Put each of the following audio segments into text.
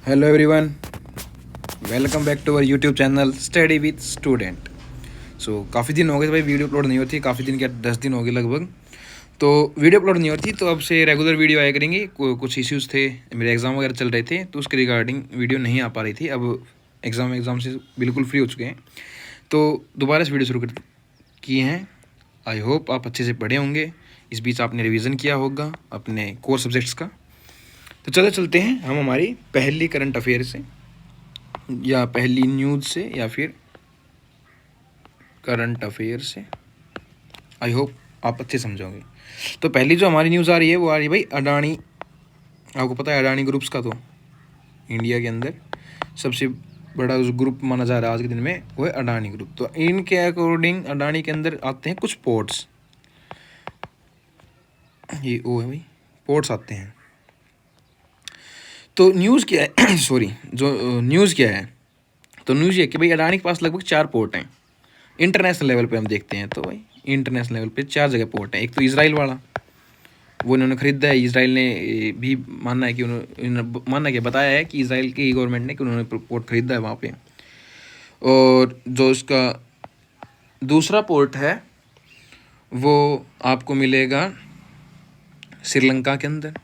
Hello everyone, welcome back to our YouTube channel study with student. काफ़ी दिन हो गए भाई, वीडियो अपलोड नहीं होती। काफ़ी दिन क्या, 10 दिन हो गए लगभग। तो वीडियो अपलोड नहीं होती, तो अब से रेगुलर वीडियो आया करेंगी। कुछ इश्यूज़ थे, मेरे एग्ज़ाम वगैरह चल रहे थे, तो उसके रिगार्डिंग वीडियो नहीं आ पा रही थी। अब एग्ज़ाम से बिल्कुल फ्री हो चुके हैं, तो दोबारा से वीडियो शुरू कर किए हैं। आई होप आप अच्छे से पढ़े होंगे। इस बीच आपने रिवीजन किया होगा अपने कोर सब्जेक्ट्स का। तो चलो चलते हैं हम हमारी पहली करंट अफेयर से, या पहली न्यूज़ से, या फिर करंट अफेयर से। आई होप आप अच्छे समझोगे। तो पहली जो हमारी न्यूज़ आ रही है वो आ रही है भाई अडानी। आपको पता है अडानी ग्रुप्स का, तो इंडिया के अंदर सबसे बड़ा जो ग्रुप माना जा रहा है आज के दिन में वो है अडानी ग्रुप। तो इनके अकॉर्डिंग अडानी के अंदर आते हैं कुछ पोर्ट्स। ये वो है भाई, पोर्ट्स आते हैं। तो न्यूज़ क्या है सॉरी, जो न्यूज़ क्या है, तो न्यूज़ ये कि भाई अडानी के पास लगभग 4 पोर्ट हैं। इंटरनेशनल लेवल पे हम देखते हैं तो भाई इंटरनेशनल लेवल पे 4 जगह पोर्ट है। एक तो इसराइल वाला, वो इन्होंने ख़रीदा है। इसराइल ने भी मानना है कि उन्होंने मानना क्या बताया है कि इसराइल की गवर्नमेंट ने कि उन्होंने पोर्ट ख़रीदा है वहाँ पे। और जो उसका दूसरा पोर्ट है वो आपको मिलेगा श्रीलंका के अंदर।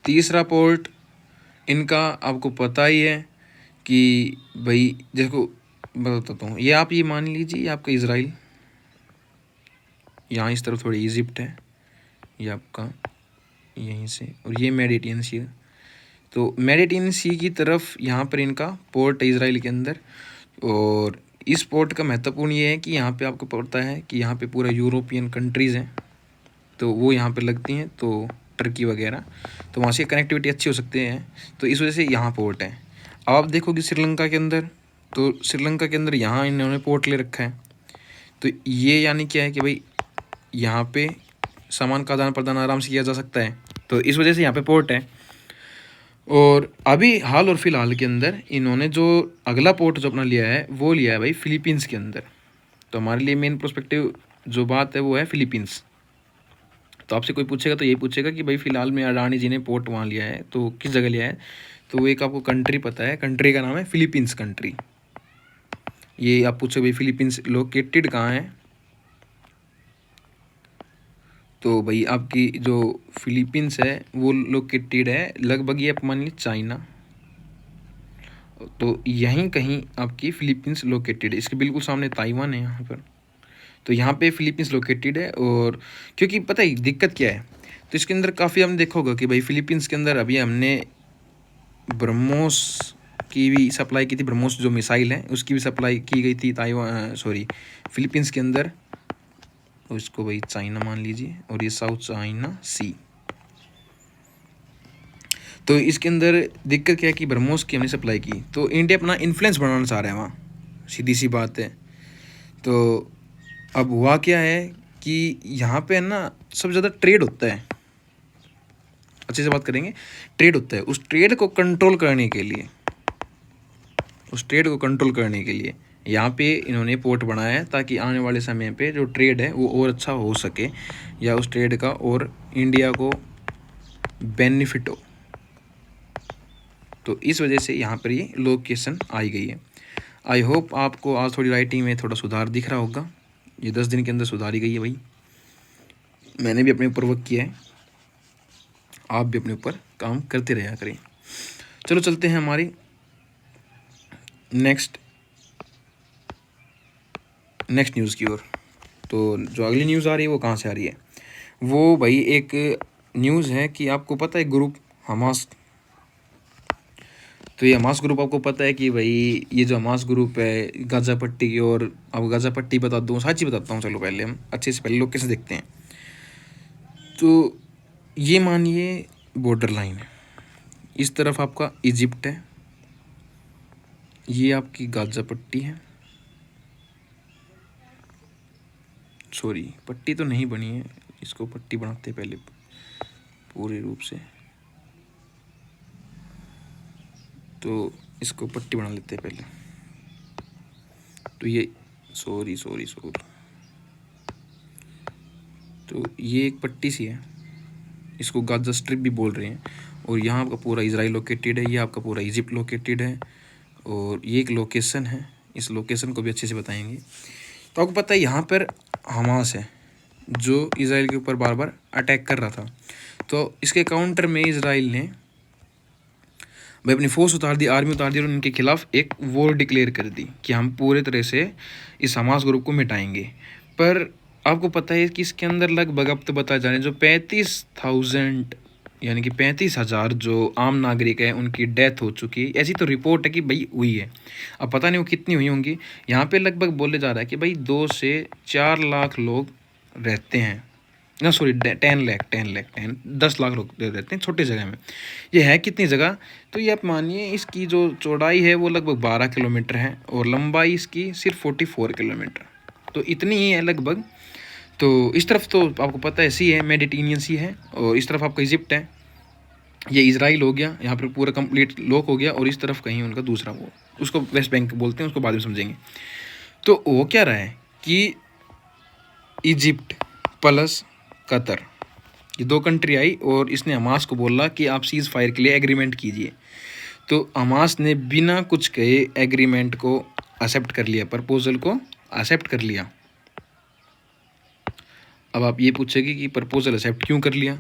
तीसरा पोर्ट इनका आपको पता ही है कि भाई, देखो बताता हूँ, ये आप ये मान लीजिए आपका इसराइल, यहाँ इस तरफ थोड़ी इजिप्ट है, ये आपका यहीं से, और ये मेडिटेरियन सी। तो मेडिटेरियन सी की तरफ यहाँ पर इनका पोर्ट है इसराइल के अंदर। और इस पोर्ट का महत्वपूर्ण ये है कि यहाँ पे आपको पता है कि यहाँ पे पूरा यूरोपियन कंट्रीज़ हैं, तो वो यहाँ पे लगती हैं, तो टर्की वगैरह, तो वहाँ से कनेक्टिविटी अच्छी हो सकते हैं। तो इस वजह से यहाँ पोर्ट है। अब आप देखोगे श्रीलंका के अंदर, तो श्रीलंका के अंदर यहाँ इन्होंने पोर्ट ले रखा है। तो ये यानी क्या है कि भाई यहाँ पे सामान का आदान प्रदान आराम से किया जा सकता है, तो इस वजह से यहाँ पे पोर्ट है। और अभी हाल और फिलहाल के अंदर इन्होंने जो अगला पोर्ट जो अपना लिया है वो लिया है भाई फिलीपींस के अंदर। तो हमारे लिए मेन प्रोस्पेक्टिव जो बात है वो है फिलीपींस। तो आपसे कोई पूछेगा तो यही पूछेगा कि भाई फिलहाल में अडानी जी ने पोर्ट वहाँ लिया है, तो किस जगह लिया है। तो वो एक आपको कंट्री पता है, कंट्री का नाम है फिलीपींस कंट्री। ये आप पूछो भाई फिलीपींस लोकेटेड कहाँ है, तो भाई आपकी जो फिलीपींस है वो लोकेटेड है लगभग, ये आप मान लीजिए चाइना, तो यहीं कहीं आपकी फिलीपींस लोकेटेड है। इसके बिल्कुल सामने ताइवान है यहाँ पर, तो यहाँ पे फिलीपींस लोकेटेड है। और क्योंकि पता है दिक्कत क्या है, तो इसके अंदर काफ़ी हमने देखा होगा कि भाई फिलीपींस के अंदर अभी हमने ब्रह्मोस की भी सप्लाई की थी। ब्रह्मोस जो मिसाइल है उसकी भी सप्लाई की गई थी ताइवान सॉरी फिलीपींस के अंदर। तो इसको भाई चाइना मान लीजिए, और ये साउथ चाइना सी। तो इसके अंदर दिक्कत क्या है कि ब्रह्मोस की हमने सप्लाई की, तो इंडिया अपना इन्फ्लुएंस बढ़ाना चाह रहा है वहाँ, सीधी सी बात है। तो अब हुआ क्या है कि यहाँ पे है ना सबसे ज़्यादा ट्रेड होता है, अच्छे से बात करेंगे, ट्रेड होता है। उस ट्रेड को कंट्रोल करने के लिए, यहाँ पे इन्होंने पोर्ट बनाया है, ताकि आने वाले समय पे जो ट्रेड है वो और अच्छा हो सके, या उस ट्रेड का और इंडिया को बेनिफिट हो। तो इस वजह से यहाँ पर ये लोकेशन आई गई है। आई होप आपको आज थोड़ी राइटिंग में थोड़ा सुधार दिख रहा होगा। ये 10 दिन के अंदर सुधारी गई है भाई, मैंने भी अपने ऊपर वर्क किया है, आप भी अपने ऊपर काम करते रहा करें। चलो चलते हैं हमारी नेक्स्ट न्यूज़ की ओर। तो जो अगली न्यूज़ आ रही है वो कहाँ से आ रही है, वो भाई एक न्यूज़ है कि आपको पता है ग्रुप हमास। तो ये हमास ग्रुप आपको पता है कि भाई ये जो हमास ग्रुप है गाज़ा पट्टी की, और अब गाज़ा पट्टी बता दूँ, सच्ची बताता हूँ। चलो पहले हम अच्छे से पहले लोकेशन देखते हैं। तो ये मानिए बॉर्डर लाइन है, इस तरफ आपका इजिप्ट है, ये आपकी गाज़ा पट्टी है। सॉरी पट्टी तो नहीं बनी है, इसको पट्टी बनाते पहले पूरे रूप से, तो इसको पट्टी बना लेते हैं पहले। तो ये सॉरी, तो ये एक पट्टी सी है, इसको गाज़ा स्ट्रिप भी बोल रहे हैं। और यहाँ आपका पूरा इजराइल लोकेटेड है, ये आपका पूरा इजिप्ट लोकेटेड है, और ये एक लोकेशन है, इस लोकेशन को भी अच्छे से बताएंगे। तो आपको पता है यहाँ पर हमास है जो इजराइल के ऊपर बार बार अटैक कर रहा था। तो इसके काउंटर में इजराइल ने भाई अपनी फोर्स उतार दी, आर्मी उतार दी, और उनके खिलाफ एक वॉर डिक्लेयर कर दी कि हम पूरे तरह से इस हमास ग्रुप को मिटाएंगे। पर आपको पता है कि इसके अंदर लगभग अब तो बताया जा रहा है जो 35,000 यानी कि 35,000 जो आम नागरिक है उनकी डेथ हो चुकी है, ऐसी तो रिपोर्ट है कि भाई हुई है। अब पता नहीं वो कितनी हुई होंगी। यहाँ पे लगभग बोले जा रहा है कि भाई 2 से 4 लाख लोग रहते हैं, ना सॉरी 10 लाख लोग रहते हैं छोटी जगह में। ये है कितनी जगह, तो ये आप मानिए इसकी जो चौड़ाई है वो लगभग 12 किलोमीटर है और लंबाई इसकी सिर्फ 44 किलोमीटर, तो इतनी ही है लगभग। तो इस तरफ तो आपको पता है सी है, मेडिटेरेनियन सी है, और इस तरफ आपका इजिप्ट है, ये इजराइल हो गया, यहाँ पर पूरा कंप्लीट लॉक हो गया, और इस तरफ कहीं उनका दूसरा वो उसको वेस्ट बैंक बोलते हैं, उसको बाद में समझेंगे। तो वो क्या रहा है कि इजिप्ट प्लस कतर, ये 2 कंट्री आई और इसने हमास को बोला कि आप सीज़ फायर के लिए एग्रीमेंट कीजिए। तो हमास ने बिना कुछ कहे एग्रीमेंट को एक्सेप्ट कर लिया, प्रपोजल को एक्सेप्ट कर लिया। अब आप ये पूछेंगे कि प्रपोजल एक्सेप्ट क्यों कर लिया।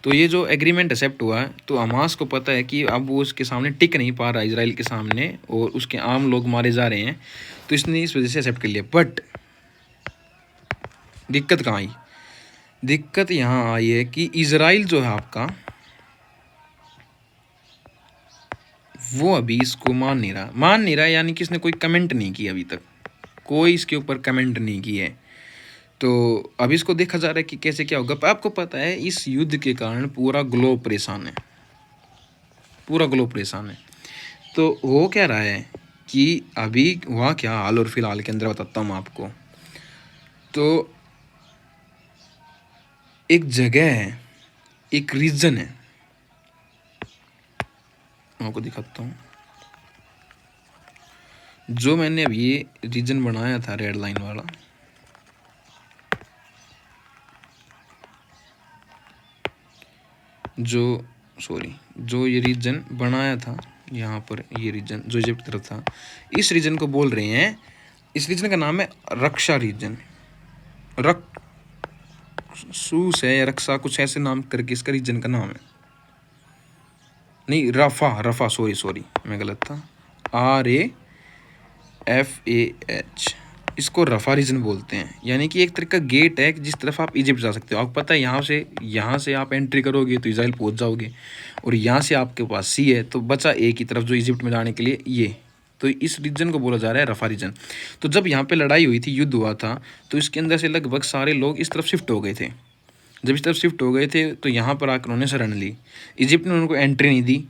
तो ये जो एग्रीमेंट एक्सेप्ट हुआ है, तो हमास को पता है कि अब वो उसके सामने टिक नहीं पा रहा इजराइल के सामने, और उसके आम लोग मारे जा रहे हैं, तो इसने इस वजह से एक्सेप्ट कर लिया। बट दिक्कत कहाँ आई, दिक्कत यहाँ आई है कि इजराइल जो है आपका वो अभी इसको मान नहीं रहा, यानी कि इसने कोई कमेंट नहीं किया अभी तक, कोई इसके ऊपर कमेंट नहीं किया है। तो अभी इसको देखा जा रहा है कि कैसे क्या होगा। आपको पता है इस युद्ध के कारण पूरा ग्लोब परेशान है, पूरा ग्लोब परेशान है। तो वो क्या रहा है कि अभी हुआ क्या हाल और फिलहाल के अंदर बताता हूँ आपको। तो एक जगह है, एक रीजन है, आपको दिखाता हूँ। जो मैंने अभी ये रीजन बनाया था रेड लाइन वाला, जो ये रीजन बनाया था यहाँ पर, ये रीजन जो इजिप्ट की तरफ था, इस रीजन को बोल रहे हैं, इस रीजन का नाम है रक्षा रीजन, सूस है या रक्षा, कुछ ऐसे नाम करके इसका रीजन का नाम है। नहीं, रफा सॉरी मैं गलत था, RAFAH, इसको रफा रीजन बोलते हैं। यानी कि एक तरह का गेट है जिस तरफ आप इजिप्ट जा सकते हो। आपको पता है यहाँ से आप एंट्री करोगे तो इजराइल पहुंच जाओगे, और यहाँ से आपके पास सी है, तो बचा एक ही तरफ जो इजिप्ट में जाने के लिए ये। तो इस रीजन को बोला जा रहा है रफा रीजन। तो जब यहाँ पे लड़ाई हुई थी, युद्ध हुआ था, तो इसके अंदर से लगभग सारे लोग इस तरफ शिफ्ट हो गए थे। जब इस तरफ शिफ्ट हो गए थे तो यहाँ पर आकर उन्होंने शरण ली, इजिप्ट ने उनको एंट्री नहीं दी,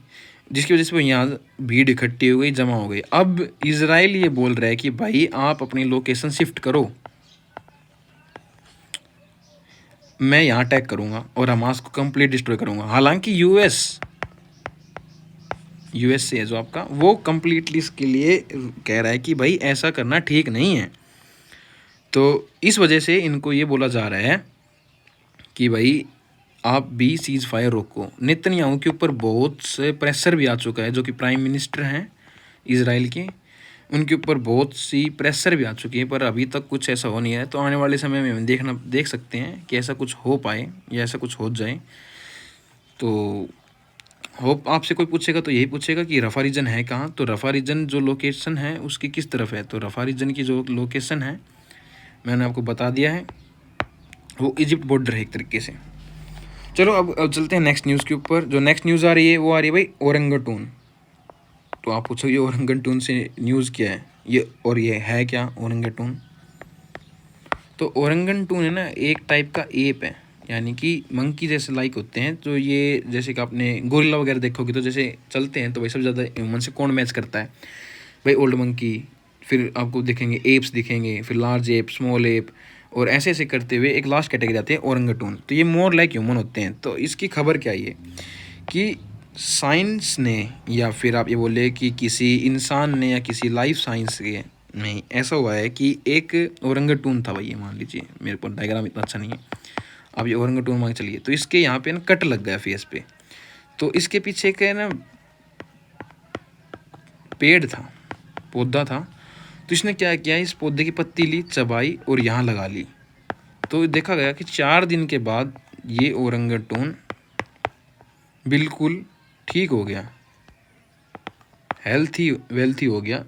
जिसकी वजह से वो यहाँ भीड़ इकट्ठी हो गई, जमा हो गई। अब इजराइल ये बोल रहा है कि भाई आप अपनी लोकेशन शिफ्ट करो, मैं यहाँ अटैक करूँगा और हमास को कंप्लीट डिस्ट्रॉय करूँगा। हालांकि यूएस से है जो आपका, वो कंप्लीटली इसके लिए कह रहा है कि भाई ऐसा करना ठीक नहीं है। तो इस वजह से इनको ये बोला जा रहा है कि भाई आप भी सीज़ फायर रोको। नेतन्याहू के ऊपर बहुत से प्रेशर भी आ चुका है, जो कि प्राइम मिनिस्टर हैं इजराइल के, उनके ऊपर बहुत सी प्रेशर भी आ चुकी है, पर अभी तक कुछ ऐसा हो नहीं है। तो आने वाले समय में हम देख सकते हैं कि ऐसा कुछ हो पाए या ऐसा कुछ हो जाए। तो होप आपसे कोई पूछेगा तो यही पूछेगा कि रफा रीजन है कहाँ। तो रफा रीजन जो लोकेशन है उसकी किस तरफ है, तो रफा रीजन की जो लोकेशन है मैंने आपको बता दिया है, वो इजिप्ट बॉर्डर है एक तरीके से। चलो अब चलते हैं नेक्स्ट न्यूज़ के ऊपर। जो नेक्स्ट न्यूज़ आ रही है वो आ रही है भाई ओरंगटून। तो आप पूछोगे ओरंगटून से न्यूज़ क्या है ये, और ये है क्या ओरंगटून। तो ओरंगटून है ना, एक टाइप का एप है, यानी कि मंकी जैसे लाइक होते हैं। तो ये जैसे कि आपने गोरिल्ला वगैरह देखोगे तो जैसे चलते हैं, तो भाई सबसे ज़्यादा ह्यूमन से कौन मैच करता है भाई, ओल्ड मंकी। फिर आपको दिखेंगे एप्स दिखेंगे, फिर लार्ज एप, स्मॉल एप, और ऐसे ऐसे करते हुए एक लास्ट कैटेगरी आती है ओरंगटून। तो ये मोर लाइक ह्यूमन होते हैं। तो इसकी खबर क्या है कि साइंस ने, या फिर आप ये बोले कि किसी इंसान ने या किसी लाइफ साइंस के में ऐसा हुआ है कि एक ओरंगटून था भाई, ये मान लीजिए, मेरे को डायग्राम इतना अच्छा नहीं है, अब ये ओरंगटून मान के चलिए। तो इसके यहाँ पे ना कट लग गया फेस पे। तो इसके पीछे एक है ना पेड़ था, पौधा था, तो इसने क्या किया, इस पौधे की पत्ती ली, चबाई और यहाँ लगा ली। तो देखा गया कि 4 दिन के बाद ये ओरंगटून बिल्कुल ठीक हो गया, हेल्थी वेल्थी हो गया।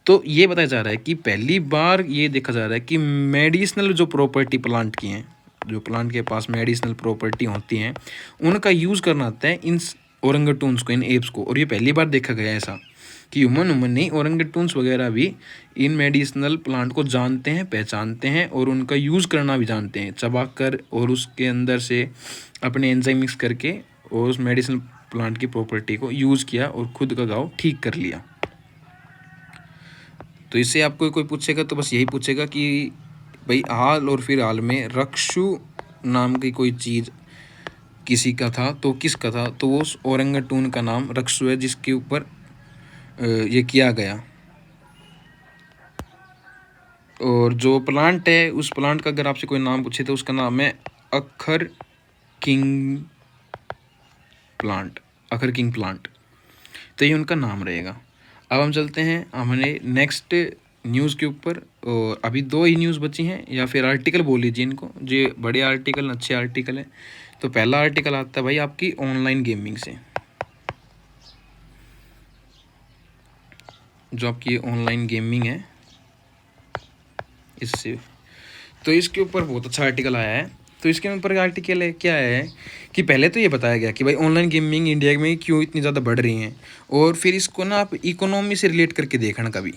तो ये बताया जा रहा है कि पहली बार ये देखा जा रहा है कि मेडिसिनल जो प्रॉपर्टी प्लांट की हैं, जो प्लांट के पास मेडिसिनल प्रॉपर्टी होती हैं, उनका यूज़ करना आता है इन ओरंगटून्स को, इन एप्स को। और ये पहली बार देखा गया ऐसा कि ह्यूमन नहीं, ओरंगटून्स वगैरह भी इन मेडिसिनल प्लांट को जानते हैं, पहचानते हैं और उनका यूज़ करना भी जानते हैं, चबा कर और उसके अंदर से अपने एंजाइम मिक्स करके और उस मेडिसिनल प्लांट की प्रॉपर्टी को यूज़ किया और खुद का घाव ठीक कर लिया। तो इससे आपको कोई पूछेगा तो बस यही पूछेगा कि भाई हाल और फिर हाल में रक्षु नाम की कोई चीज़ किसी का था, तो किसका था, तो वो ओरंगटून का नाम रक्षु है, जिसके ऊपर ये किया गया। और जो प्लांट है, उस प्लांट का अगर आपसे कोई नाम पूछे तो उसका नाम है अखर किंग प्लांट, अखर किंग प्लांट। तो ये उनका नाम रहेगा। अब हम चलते हैं हमने नेक्स्ट न्यूज़ के ऊपर। और अभी 2 ही न्यूज़ बची हैं, या फिर आर्टिकल बोल लीजिए इनको, जो बड़े आर्टिकल अच्छे आर्टिकल हैं। तो पहला आर्टिकल आता है भाई आपकी ऑनलाइन गेमिंग से, जो आपकी ऑनलाइन गेमिंग है इससे। तो इसके ऊपर बहुत अच्छा आर्टिकल आया है। तो इसके ऊपर आर्टिकल है क्या है कि पहले तो ये बताया गया कि भाई ऑनलाइन गेमिंग इंडिया में क्यों इतनी ज़्यादा बढ़ रही हैं, और फिर इसको ना आप इकोनॉमी से रिलेट करके देखना कभी।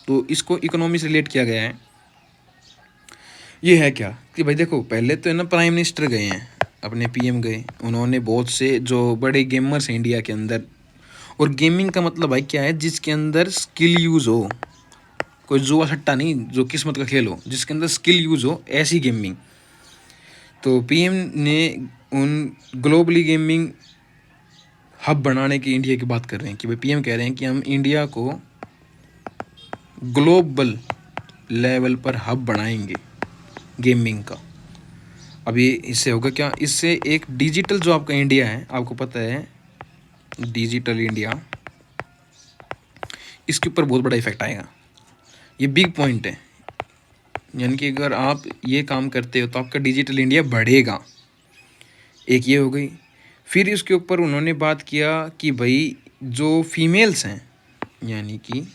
तो इसको इकोनॉमी से रिलेट किया गया है। ये है क्या कि भाई देखो, पहले तो है ना प्राइम मिनिस्टर गए हैं, अपने पीएम गए, उन्होंने बहुत से जो बड़े गेमर्स हैं इंडिया के अंदर, और गेमिंग का मतलब भाई क्या है, जिसके अंदर स्किल यूज़ हो, कोई जुआ सट्टा नहीं, जो किस्मत का खेल हो, जिसके अंदर स्किल यूज़ हो, ऐसी गेमिंग। तो पीएम ने उन ग्लोबली गेमिंग हब बनाने की इंडिया की बात कर रहे हैं कि भाई पीएम कह रहे हैं कि हम इंडिया को ग्लोबल लेवल पर हब बनाएंगे गेमिंग का। अभी इससे होगा क्या, इससे एक डिजिटल जो आपका इंडिया है, आपको पता है डिजिटल इंडिया, इसके ऊपर बहुत बड़ा इफेक्ट आएगा। ये बिग पॉइंट है, यानी कि अगर आप ये काम करते हो तो आपका डिजिटल इंडिया बढ़ेगा। एक ये हो गई। फिर इसके ऊपर उन्होंने बात किया कि भाई जो फीमेल्स हैं, यानी कि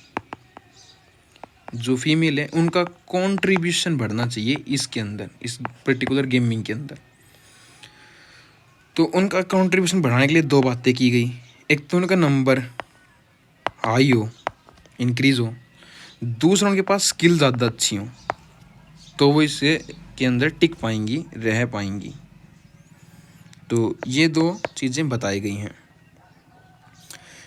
जो फीमेल है, उनका कंट्रीब्यूशन बढ़ना चाहिए इसके अंदर, इस पर्टिकुलर गेमिंग के अंदर। तो उनका कंट्रीब्यूशन बढ़ाने के लिए 2 बातें की गई। एक तो उनका नंबर हाई हो, इंक्रीज़ हो, दूसरा उनके पास स्किल ज़्यादा अच्छी हो, तो वो इससे के अंदर टिक पाएंगी, रह पाएंगी। तो ये 2 चीज़ें बताई गई हैं।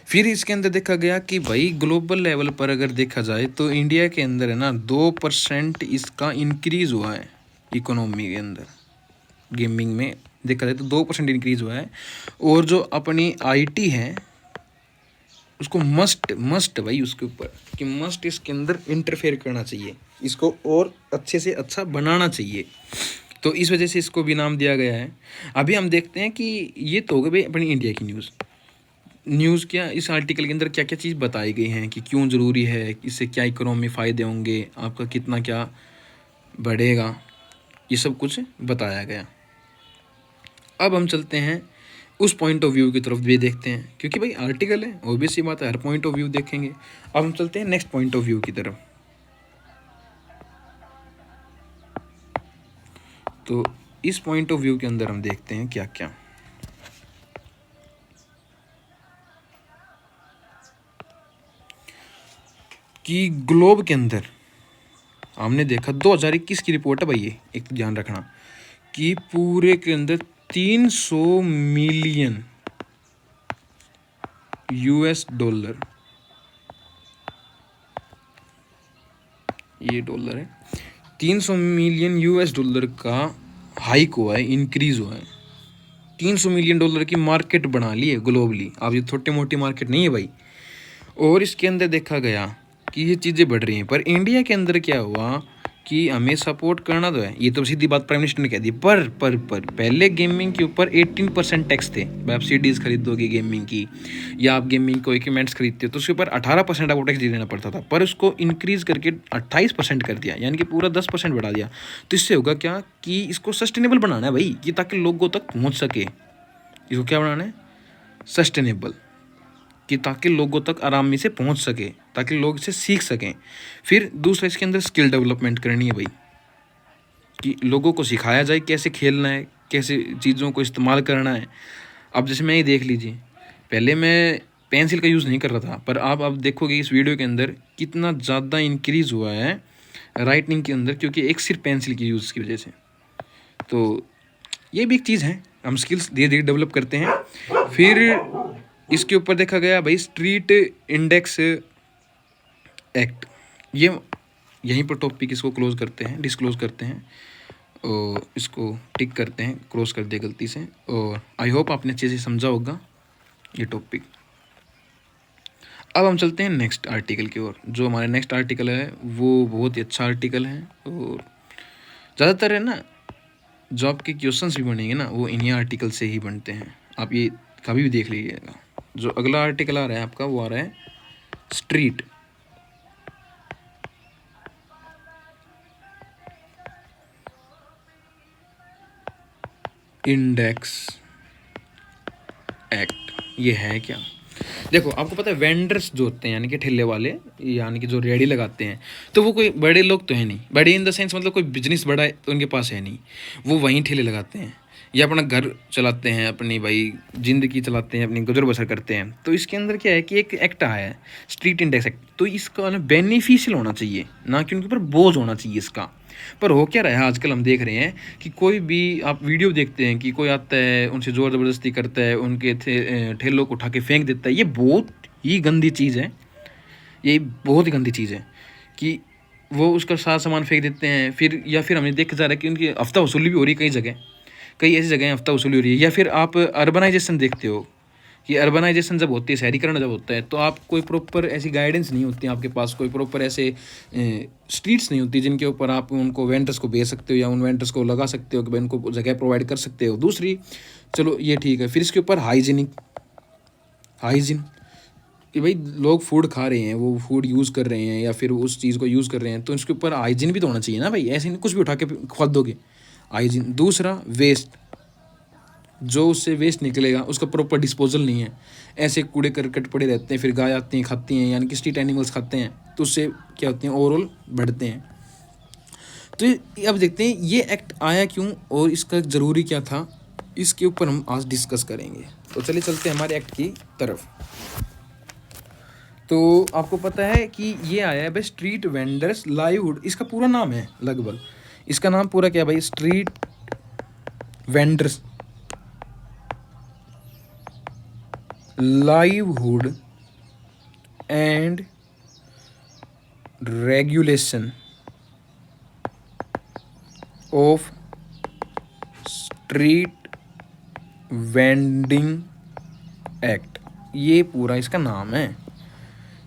फिर इसके अंदर देखा गया कि भाई ग्लोबल लेवल पर अगर देखा जाए तो इंडिया के अंदर है ना 2% इसका इंक्रीज़ हुआ है इकोनॉमी के अंदर। गेमिंग में देखा जाए तो 2% इंक्रीज़ हुआ है। और जो अपनी आईटी है उसको मस्ट भाई उसके ऊपर कि मस्ट इसके अंदर इंटरफेयर करना चाहिए, इसको और अच्छे से अच्छा बनाना चाहिए। तो इस वजह से इसको भी नाम दिया गया है। अभी हम देखते हैं कि ये तो हो गई भाई अपनी इंडिया की न्यूज़ क्या इस आर्टिकल के अंदर क्या क्या चीज़ बताई गई हैं कि क्यों ज़रूरी है, इससे क्या इकोनॉमी फ़ायदे होंगे, आपका कितना क्या बढ़ेगा, ये सब कुछ बताया गया। अब हम चलते हैं उस पॉइंट ऑफ व्यू की तरफ भी देखते हैं, क्योंकि भाई आर्टिकल है, ऑब्वियस सी बात है, हर पॉइंट ऑफ व्यू देखेंगे। अब हम चलते हैं नेक्स्ट पॉइंट ऑफ व्यू की तरफ। तो इस पॉइंट ऑफ व्यू के अंदर हम देखते हैं क्या क्या। कि ग्लोब के अंदर हमने देखा 2021 की रिपोर्ट है भाई, ये एक तो ध्यान रखना कि पूरे के अंदर 300 मिलियन यूएस डॉलर, ये डॉलर है, 300 मिलियन यूएस डॉलर का हाइक हुआ है, इंक्रीज हुआ है। 300 मिलियन डॉलर की मार्केट बना ली है ग्लोबली। अब ये छोटी मोटी मार्केट नहीं है भाई। और इसके अंदर देखा गया कि ये चीज़ें बढ़ रही हैं, पर इंडिया के अंदर क्या हुआ कि हमें सपोर्ट करना तो है, ये तो सीधी बात प्राइम मिनिस्टर ने कह दी, पर पहले गेमिंग के ऊपर 18% टैक्स थे। आप सीडीज खरीदोगे गेमिंग की या आप गेमिंग को इक्विपमेंट्स खरीदते हो तो उसके ऊपर 18% आपको टैक्स देना पड़ता था, पर उसको इंक्रीज़ करके 28% कर दिया, यानी कि पूरा 10% बढ़ा दिया। तो इससे होगा क्या कि इसको सस्टेनेबल बनाना है भाई, कि ताकि लोगों तक पहुँच सके। इसको क्या बनाना है? सस्टेनेबल, कि ताकि लोगों तक आराम से पहुंच सके, ताकि लोग इसे सीख सकें। फिर दूसरा इसके अंदर स्किल डेवलपमेंट करनी है भाई, कि लोगों को सिखाया जाए कैसे खेलना है, कैसे चीज़ों को इस्तेमाल करना है। अब जैसे मैं ही देख लीजिए, पहले मैं पेंसिल का यूज़ नहीं कर रहा था, पर आप अब देखोगे इस वीडियो के अंदर कितना ज़्यादा इंक्रीज़ हुआ है राइटिंग के अंदर, क्योंकि एक सिर्फ पेंसिल की यूज़ की वजह से। तो ये भी एक चीज़ है, हम स्किल्स धीरे धीरे डेवलप करते हैं। फिर इसके ऊपर देखा गया भाई स्ट्रीट इंडेक्स एक्ट, ये यहीं पर टॉपिक इसको क्लोज करते हैं, डिस्क्लोज करते हैं और इसको टिक करते हैं, क्रॉस कर दिया गलती से। और आई होप आपने अच्छे से समझा होगा ये टॉपिक। अब हम चलते हैं नेक्स्ट आर्टिकल की ओर। जो हमारा नेक्स्ट आर्टिकल है वो बहुत ही अच्छा आर्टिकल है, और ज़्यादातर है ना जो आपके क्वेश्चंस भी बनेंगे ना वो इन्हीं आर्टिकल से ही बनते हैं, आप ये कभी भी देख लीजिएगा। जो अगला आर्टिकल आ रहा है आपका वो आ रहा है स्ट्रीट इंडेक्स एक्ट। ये है क्या? देखो आपको पता है वेंडर्स जो होते हैं, यानी कि ठेले वाले, यानी कि जो रेडी लगाते हैं, तो वो कोई बड़े लोग तो है नहीं, बड़े इन द सेंस मतलब कोई बिजनेस बड़ा है तो उनके पास है नहीं, वो वहीं ठेले लगाते हैं या अपना घर चलाते हैं, अपनी भाई ज़िंदगी चलाते हैं, अपनी गुजर बसर करते हैं। तो इसके अंदर क्या है कि एक एक्ट आया है स्ट्रीट इंडेक्स एक्ट, तो इसका ना बेनिफिशियल होना चाहिए, ना कि उनके ऊपर बोझ होना चाहिए इसका। पर हो क्या रहा है आजकल हम देख रहे हैं कि कोई भी आप वीडियो देखते हैं कि कोई आता है उनसे ज़ोर ज़बरदस्ती करता है, उनके ठेलों को उठा के फेंक देता है। ये बहुत ही गंदी चीज़ है, ये बहुत ही गंदी चीज़ है कि वो उसका सारा सामान फेंक देते हैं। फिर या फिर हमने देखा जा रहा है कि उनकी हफ्ता वसूली भी हो रही है, कई जगह, कई ऐसी जगह हफ्ता वसूली हो रही है। या फिर आप अर्बनाइजेशन देखते हो कि अर्बनाइजेशन जब होती है, शहरीकरण जब होता है, तो आप कोई प्रॉपर ऐसी गाइडेंस नहीं होती आपके पास, कोई प्रॉपर ऐसे स्ट्रीट्स नहीं होती जिनके ऊपर आप उनको वेंडर्स को भेज सकते हो या उन वेंडर्स को लगा सकते हो कि भाई उनको जगह प्रोवाइड कर सकते हो। दूसरी चलो ये ठीक है, फिर इसके ऊपर हाइजीन, कि भाई लोग फूड खा रहे हैं, वो फूड यूज़ कर रहे हैं या फिर उस चीज़ को यूज़ कर रहे हैं, तो इसके ऊपर हाइजीन भी तो होना चाहिए ना भाई, ऐसे नहीं कुछ भी उठा के खोल दोगे, हाइजीन। दूसरा वेस्ट, जो उससे वेस्ट निकलेगा उसका प्रॉपर डिस्पोजल नहीं है, ऐसे कूड़े करकट पड़े रहते हैं, फिर गाय आती हैं खाती हैं, यानी कि स्ट्रीट एनिमल्स खाते हैं, तो उससे क्या होते हैं ओवरऑल बढ़ते हैं। तो अब देखते हैं ये एक्ट आया क्यों और इसका ज़रूरी क्या था, इसके ऊपर हम आज डिस्कस करेंगे। तो चलिए चलते हैं हमारे एक्ट की तरफ। तो आपको पता है कि ये आया है भाई स्ट्रीट वेंडर्स लाइवहुड, इसका पूरा नाम है लगभग, इसका नाम पूरा क्या है भाई, street vendors livelihood and regulation of street vending act, ये पूरा इसका नाम है,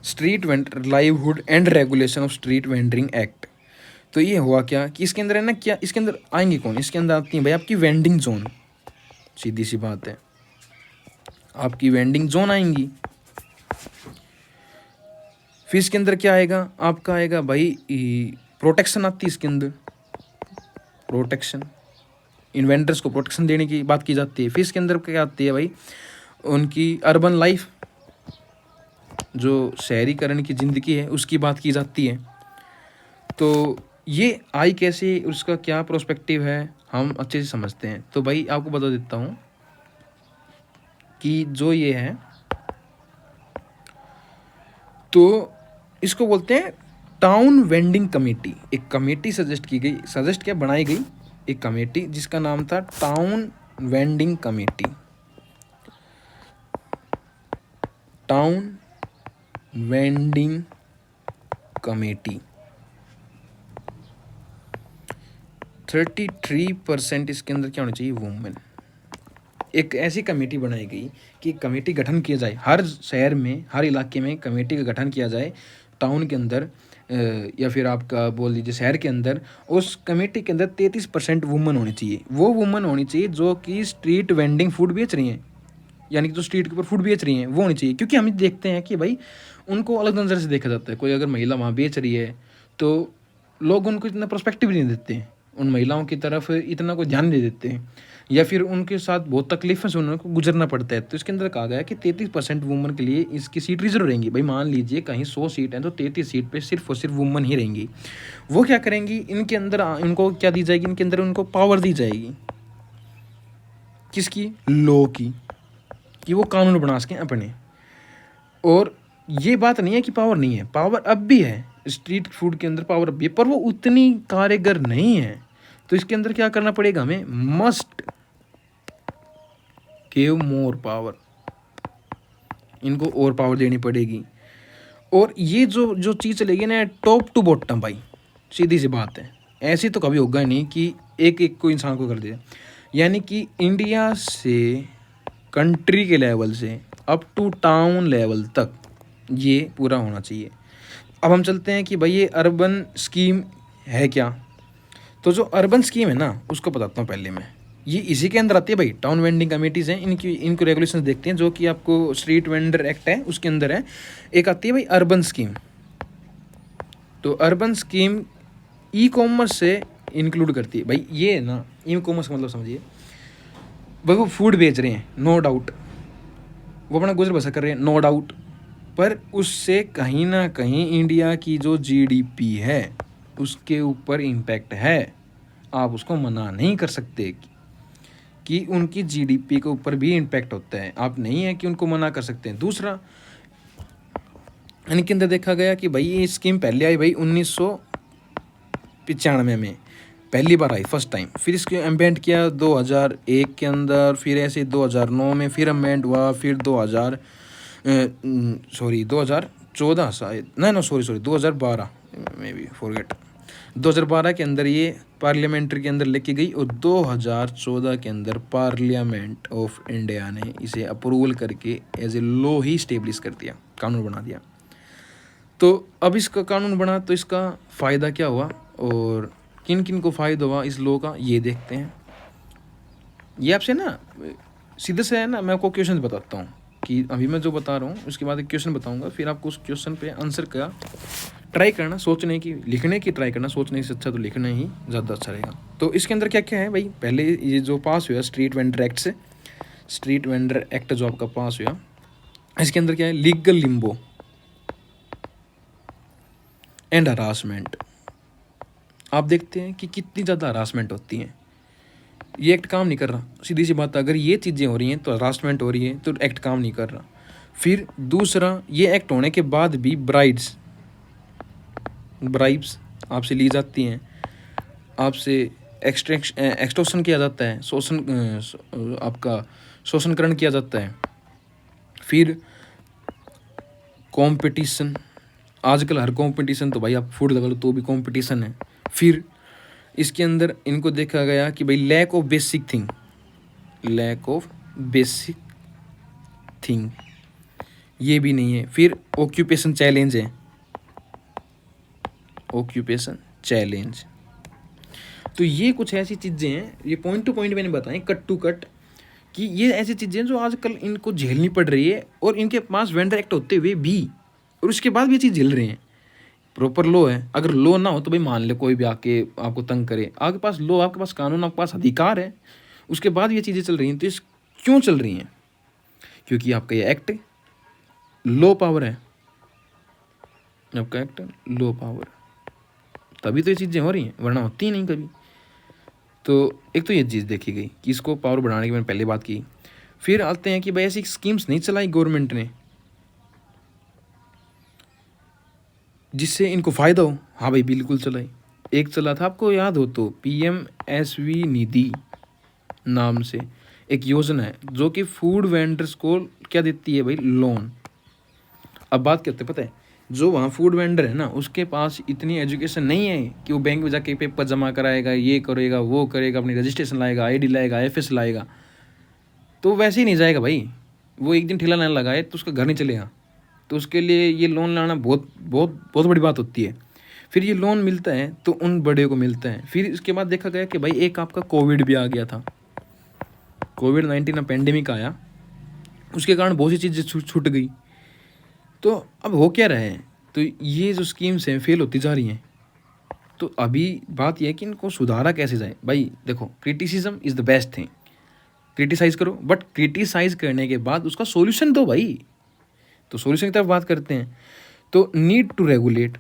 street vendor livelihood and regulation of street wandering act. तो ये हुआ क्या कि इसके अंदर है ना, क्या इसके अंदर आएंगे कौन, इसके अंदर आती हैं भाई आपकी वेंडिंग जोन, सीधी सी बात है, आपकी वेंडिंग जोन आएंगी। फिर इसके अंदर क्या आएगा, आपका आएगा भाई प्रोटेक्शन आती है इसके अंदर, प्रोटेक्शन, इन्वेंटर्स को प्रोटेक्शन देने की बात की जाती है। फिर इसके अंदर क्या आती है भाई, उनकी अर्बन लाइफ, जो शहरीकरण की ज़िंदगी है उसकी बात की जाती है। तो ये आई कैसे, उसका क्या प्रोस्पेक्टिव है, हम अच्छे से समझते हैं। तो भाई आपको बता देता हूँ कि जो ये है, तो इसको बोलते हैं टाउन वेंडिंग कमेटी। एक कमेटी सजेस्ट की गई, सजेस्ट क्या बनाई गई, एक कमेटी जिसका नाम था town vending committee, town vending committee. 33% इसके अंदर क्या होना चाहिए, वुमेन। एक ऐसी कमेटी बनाई गई कि कमेटी गठन किया जाए, हर शहर में हर इलाके में कमेटी का गठन किया जाए टाउन के अंदर, या फिर आपका बोल लीजिए शहर के अंदर, उस कमेटी के अंदर 33% वुमन होनी चाहिए। वो वुमन होनी चाहिए जो कि स्ट्रीट वेंडिंग फूड बेच रही हैं, यानी कि जो स्ट्रीट के ऊपर फूड बेच रही हैं वो होनी चाहिए। क्योंकि हम देखते हैं कि भाई उनको अलग नज़र से देखा जाता है। कोई अगर महिला वहाँ बेच रही है तो लोग उनको इतना पर्सपेक्टिव नहीं देते हैं, उन महिलाओं की तरफ इतना कोई ध्यान नहीं देते हैं, या फिर उनके साथ बहुत तकलीफ़ों से उनको गुजरना पड़ता है। तो इसके अंदर कहा गया है कि 33% वुमन के लिए इसकी सीट रिजर्व रहेंगी। भाई मान लीजिए कहीं 100 सीट हैं तो 33 सीट पे सिर्फ और सिर्फ वुमन ही रहेंगी। वो क्या करेंगी, इनके अंदर इनको क्या दी जाएगी, इनके अंदर उनको पावर दी जाएगी। किसकी? लॉ की, कि वो कानून बना सकें अपने। और ये बात नहीं है कि पावर नहीं है, पावर अब भी है, स्ट्रीट फूड के अंदर पावर अब भी है, पर वो उतनी कारगर नहीं है। तो इसके अंदर क्या करना पड़ेगा हमें, मस्ट गिव मोर पावर, इनको और पावर देनी पड़ेगी। और ये जो जो चीज़ चलेगी ना टॉप टू बॉटम, भाई सीधी सी बात है, ऐसी तो कभी होगा नहीं कि एक एक को इंसान को कर दे। यानी कि इंडिया से कंट्री के लेवल से अप टू टाउन लेवल तक ये पूरा होना चाहिए। अब हम चलते हैं कि भाई ये अर्बन स्कीम है क्या। तो जो अर्बन स्कीम है ना उसको बताता हूँ पहले मैं। ये इसी के अंदर आती है भाई, टाउन वेंडिंग कमेटीज़ हैं, इनको रेगुलेशंस देखते हैं जो कि आपको स्ट्रीट वेंडर एक्ट है उसके अंदर है। एक आती है भाई अर्बन स्कीम। तो अर्बन स्कीम ई कॉमर्स से इंक्लूड करती है। भाई ये ना ई कॉमर्स मतलब समझिए, भाई वो फूड बेच रहे हैं नो डाउट, वो अपना गुजर बसर कर रहे हैं नो डाउट, पर उससे कहीं ना कहीं इंडिया की जो जीडीपी है उसके ऊपर इम्पैक्ट है। आप उसको मना नहीं कर सकते कि उनकी जीडीपी के ऊपर भी इम्पैक्ट होता है, आप नहीं है कि उनको मना कर सकते हैं। दूसरा, इनके अंदर देखा गया कि भाई ये स्कीम पहले आई भाई 1995 में पहली बार आई, फर्स्ट टाइम। फिर इसको अमेंड किया 2001 के अंदर, फिर ऐसे 2009 में फिर अमेंड हुआ, फिर 2014 शायद, ना सॉरी 2012 में भी फॉरगेट, 2012 के अंदर ये पार्लियामेंट्री के अंदर लेके गई, और 2014 के अंदर पार्लियामेंट ऑफ इंडिया ने इसे अप्रूवल करके एज ए लॉ ही स्टेब्लिश कर दिया, कानून बना दिया। तो अब इसका कानून बना तो इसका फ़ायदा क्या हुआ और किन किन को फ़ायदा हुआ इस लॉ का, ये देखते हैं। ये आपसे ना सीधे से है ना, मैं आपको क्वेश्चन बताता हूँ कि अभी मैं जो बता रहा हूँ उसके बाद एक क्वेश्चन बताऊँगा, फिर आपको उस क्वेश्चन पे आंसर का ट्राई करना, सोचने की, लिखने की ट्राई करना। सोचने से अच्छा तो लिखना ही ज़्यादा अच्छा रहेगा। तो इसके अंदर क्या क्या है भाई, पहले ये जो पास हुआ स्ट्रीट वेंडर एक्ट से, स्ट्रीट वेंडर एक्ट जो आपका पास हुआ, इसके अंदर क्या है, लीगल लिम्बो एंड हरासमेंट। आप देखते हैं कि कितनी ज़्यादा हरासमेंट होती है, ये एक्ट काम नहीं कर रहा। सीधी सी बात है, अगर ये चीज़ें हो रही हैं तो हरासमेंट हो रही है, तो एक्ट काम नहीं कर रहा। फिर दूसरा, ये एक्ट होने के बाद भी ब्राइब्स आपसे ली जाती हैं, आपसे एक्सटॉर्शन किया जाता है, आपका शोषणकरण किया जाता है। फिर कंपटीशन, आजकल हर कंपटीशन तो भाई आप फूड लगा लो तो भी कंपटीशन है। फिर इसके अंदर इनको देखा गया कि भाई लैक ऑफ बेसिक थिंग ये भी नहीं है। फिर ऑक्यूपेशन चैलेंज है, ऑक्यूपेशन चैलेंज। तो ये कुछ ऐसी चीज़ें हैं, ये पॉइंट टू पॉइंट मैंने बताएं, कट टू कट, कि ये ऐसी चीज़ें जो आजकल इनको झेलनी पड़ रही है, और इनके पास वेंडर एक्ट होते हुए भी, और उसके बाद भी ये चीज़ झेल रहे हैं। प्रॉपर लॉ है, अगर लॉ ना हो तो भाई मान ले कोई भी आके आपको तंग करे, आपके पास लॉ, आपके पास कानून, आपके पास अधिकार है, उसके बाद ये चीज़ें चल रही हैं। तो इस क्यों चल रही हैं, क्योंकि आपका ये एक्ट लो पावर है, आपका एक्ट लो पावर, तभी तो ये चीज़ें हो रही हैं, वरना होती ही नहीं कभी। तो एक तो ये चीज़ देखी गई कि इसको पावर बढ़ाने की मैंने पहले बात की। फिर आते हैं कि भाई ऐसी स्कीम्स नहीं चलाई गवर्नमेंट ने जिससे इनको फ़ायदा हो। हाँ भाई बिल्कुल चलाई। एक चला था, आपको याद हो तो, PMSV निधि नाम से एक योजना है जो कि फूड वेंडर्स को क्या देती है भाई, लोन। अब बात करते हैं, पता है, जो वहाँ फूड वेंडर है ना उसके पास इतनी एजुकेशन नहीं है कि वो बैंक में जाके पेपर जमा कराएगा, ये करेगा, वो करेगा, अपनी रजिस्ट्रेशन लाएगा, ID लाएगा, FS लाएगा, तो वैसे ही नहीं जाएगा भाई। वो एक दिन ठेला ना लगाए तो उसका घर नहीं चलेगा। तो उसके लिए ये लोन लाना बहुत बहुत बहुत बड़ी बात होती है। फिर ये लोन मिलता है तो उन बड़े को मिलता है। फिर इसके बाद देखा गया कि भाई एक आपका कोविड भी आ गया था, कोविड-19 पेंडेमिक आया, उसके कारण बहुत सी चीज़ें छूट गई। तो अब हो क्या रहा है, तो ये जो स्कीम्स हैं फेल होती जा रही हैं। तो अभी बात यह है कि इनको सुधारा कैसे जाए। भाई देखो, criticism is the best thing, criticise करो, बट क्रिटिसाइज़ करने के बाद उसका सॉल्यूशन दो भाई। तो सॉल्यूशन की तरफ बात करते हैं। तो नीड टू रेगुलेट,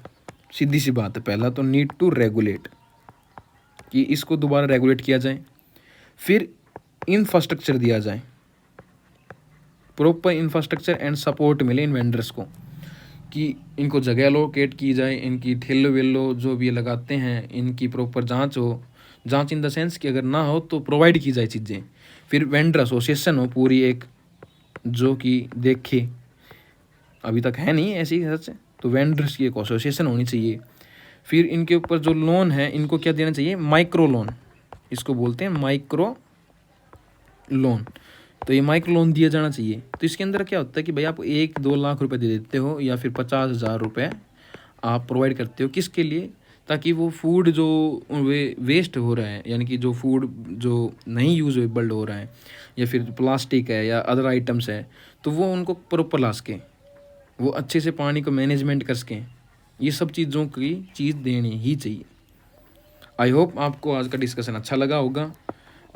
सीधी सी बात है। पहला तो नीड टू रेगुलेट, कि इसको दोबारा रेगुलेट किया जाए। फिर इंफ्रास्ट्रक्चर दिया जाए, प्रॉपर इंफ्रास्ट्रक्चर एंड सपोर्ट मिले इन वेंडर्स को, कि इनको जगह लोकेट की जाए, इनकी ठेलो वेलो जो भी ये लगाते हैं इनकी प्रॉपर जांच हो, जांच इन द सेंस कि अगर ना हो तो प्रोवाइड की जाए चीज़ें। फिर वेंडर एसोसिएशन हो पूरी एक, जो कि देखे, अभी तक है नहीं ऐसी सच, तो वेंडर्स की एक एसोसिएशन होनी चाहिए। फिर इनके ऊपर जो लोन है इनको क्या देना चाहिए, माइक्रो लोन, इसको बोलते हैं माइक्रो लोन। तो ये माइक्रो लोन दिया जाना चाहिए। तो इसके अंदर क्या होता है कि भाई आप 1-2 लाख रुपए दे देते हो या फिर 50,000 रुपये आप प्रोवाइड करते हो, किसके लिए, ताकि वो फूड जो वेस्ट हो रहा है, यानी कि जो फूड जो नहीं यूजेबल हो रहा है या फिर प्लास्टिक है या अदर आइटम्स है, तो वो उनको प्रॉपर ला सकें, वो अच्छे से पानी को मैनेजमेंट कर सकें। ये सब चीज़ों की चीज़ देनी ही चाहिए। आई होप आपको आज का डिस्कशन अच्छा लगा होगा,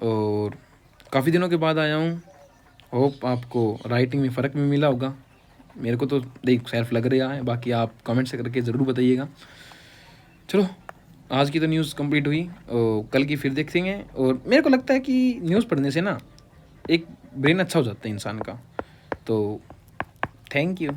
और काफ़ी दिनों के बाद आया हूँ। होप आपको राइटिंग में फ़र्क भी मिला होगा। मेरे को तो देख सेल्फ लग रहा है, बाकी आप कमेंट से करके ज़रूर बताइएगा। चलो, आज की तो न्यूज़ कंप्लीट हुई, और कल की फिर देखेंगे। और मेरे को लगता है कि न्यूज़ पढ़ने से ना एक ब्रेन अच्छा हो जाता है इंसान का। तो थैंक यू।